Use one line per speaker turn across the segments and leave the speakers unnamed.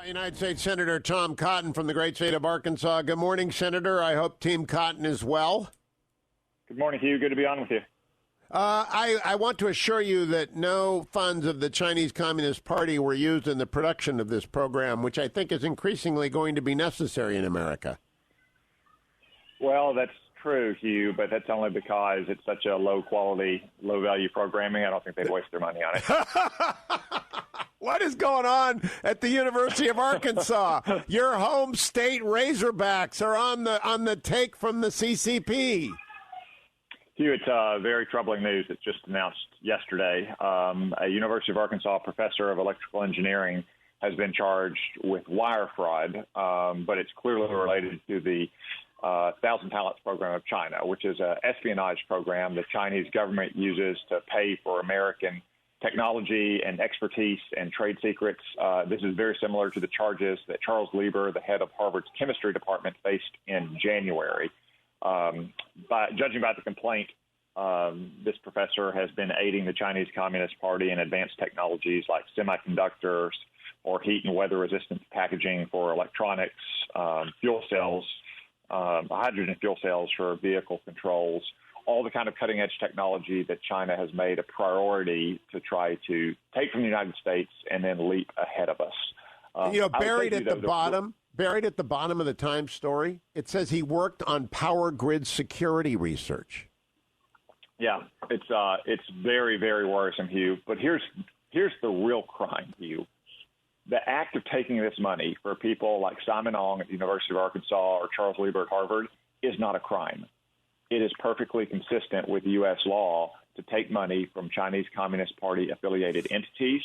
United States Senator Tom Cotton from the great state of Arkansas. Good morning, Senator. I hope Team Cotton is well.
Good morning, Hugh. Good to be on with you.
I want to assure you that no funds of the Chinese Communist Party were used in the production of this program, which I think is increasingly going to be necessary in America.
Well, that's true, Hugh, but that's only because it's such a low-quality, low-value programming. I don't think they'd waste their money on it.
What is going on at the University of Arkansas? Your home state Razorbacks are on the take from the CCP.
Hugh, it's very troubling news that's just announced yesterday. A University of Arkansas professor of electrical engineering has been charged with wire fraud, but it's clearly related to the Thousand Talents program of China, which is an espionage program the Chinese government uses to pay for American technology and expertise and trade secrets. This is very similar to the charges that Charles Lieber, the head of Harvard's chemistry department, faced in January. Judging by the complaint, this professor has been aiding the Chinese Communist Party in advanced technologies like semiconductors or heat and weather resistance packaging for electronics, fuel cells, hydrogen fuel cells for vehicle controls, all the kind of cutting edge technology that China has made a priority to try to take from the United States and then leap ahead of us.
Buried at the bottom of the Times story, it says he worked on power grid security research. Yeah,
it's very, very worrisome, Hugh. But here's the real crime, Hugh. The act of taking this money for people like Simon Ong at the University of Arkansas or Charles Lieber at Harvard is not a crime. It is perfectly consistent with U.S. law to take money from Chinese Communist Party affiliated entities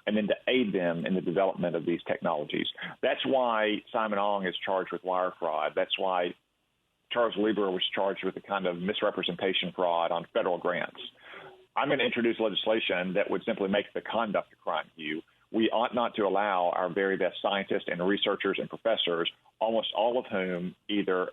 and then to aid them in the development of these technologies. That's why Simon Ong is charged with wire fraud. That's why Charles Lieber was charged with the kind of misrepresentation fraud on federal grants. I'm going to introduce legislation that would simply make the conduct a crime, Hugh. We ought not to allow our very best scientists and researchers and professors, almost all of whom either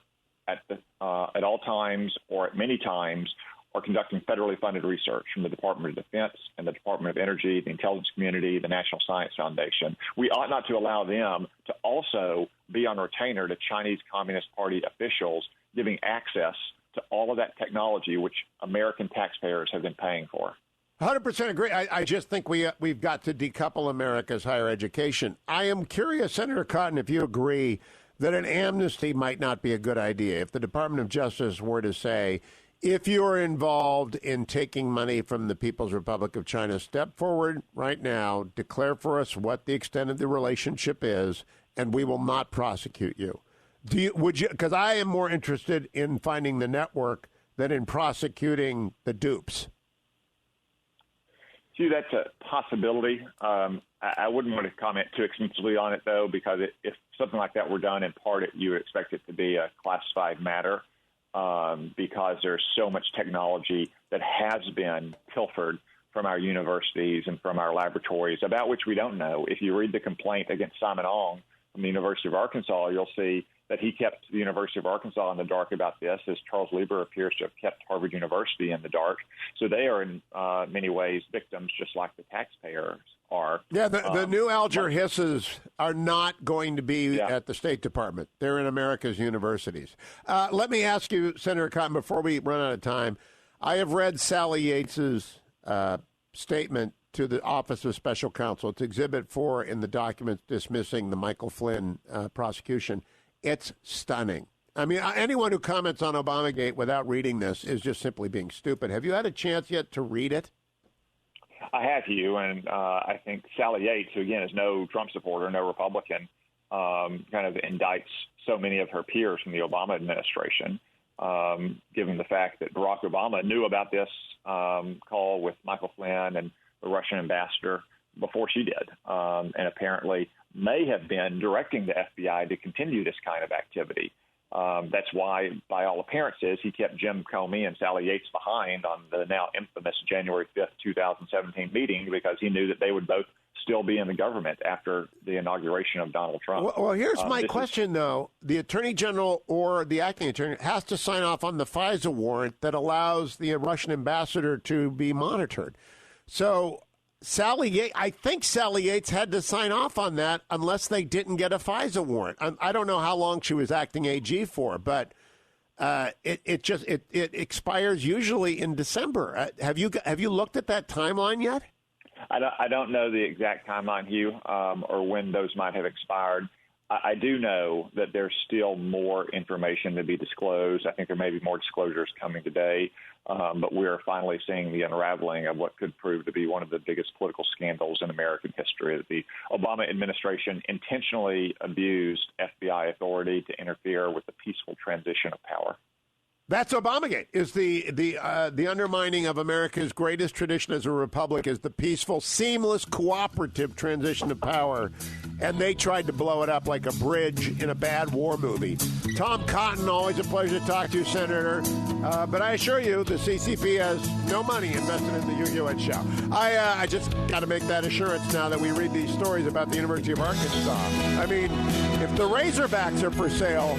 at all times or at many times are conducting federally funded research from the Department of Defense and the Department of Energy, the intelligence community, the National Science Foundation. We ought not to allow them to also be on retainer to Chinese Communist Party officials giving access to all of that technology which American taxpayers have been paying for.
100% agree. I just think we've got to decouple America's higher education. I am curious, Senator Cotton, if you agree that an amnesty might not be a good idea. If the Department of Justice were to say, if you are involved in taking money from the People's Republic of China, step forward right now, declare for us what the extent of the relationship is, and we will not prosecute you. Would you? Because I am more interested in finding the network than in prosecuting the dupes.
Hugh, that's a possibility. I wouldn't want to comment too extensively on it, though, because if something like that were done in part, you would expect it to be a classified matter because there's so much technology that has been pilfered from our universities and from our laboratories about which we don't know. If you read the complaint against Simon Ong from the University of Arkansas, you'll see that he kept the University of Arkansas in the dark about this, as Charles Lieber appears to have kept Harvard University in the dark. So they are in many ways victims, just like the taxpayers are.
Yeah, the new Alger hisses are not going to be at the State Department. They're in America's universities. Let me ask you, Senator Cotton, before we run out of time, I have read Sally Yates's statement to the Office of Special Counsel. It's Exhibit 4 in the documents dismissing the Michael Flynn prosecution. It's stunning. I mean, anyone who comments on Obamagate without reading this is just simply being stupid. Have you had a chance yet to read it?
I have, Hugh, and I think Sally Yates, who, again, is no Trump supporter, no Republican, kind of indicts so many of her peers from the Obama administration, given the fact that Barack Obama knew about this call with Michael Flynn and the Russian ambassador before she did, and apparently may have been directing the FBI to continue this kind of activity. That's why, by all appearances, he kept Jim Comey and Sally Yates behind on the now infamous January 5th, 2017 meeting, because he knew that they would both still be in the government after the inauguration of Donald Trump.
Well, here's my question, though. The Attorney General or the acting attorney has to sign off on the FISA warrant that allows the Russian ambassador to be monitored. So I think Sally Yates had to sign off on that unless they didn't get a FISA warrant. I don't know how long she was acting AG for, but it expires usually in December. Have you looked at that timeline yet?
I don't know the exact timeline, Hugh, or when those might have expired. I do know that there's still more information to be disclosed. I think there may be more disclosures coming today, but we're finally seeing the unraveling of what could prove to be one of the biggest political scandals in American history. The Obama administration intentionally abused FBI authority to interfere with the peaceful transition of power.
That's Obamagate. Is the undermining of America's greatest tradition as a republic is the peaceful, seamless, cooperative transition of power, and they tried to blow it up like a bridge in a bad war movie. Tom Cotton, always a pleasure to talk to you, Senator. But I assure you, the CCP has no money invested in the Hugh Hewitt show. I just got to make that assurance now that we read these stories about the University of Arkansas. I mean, if the Razorbacks are for sale,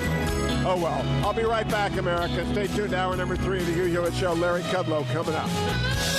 oh well. I'll be right back, America. Stay tuned. Hour number 3 of the Hugh Hewitt Show. Larry Kudlow coming up.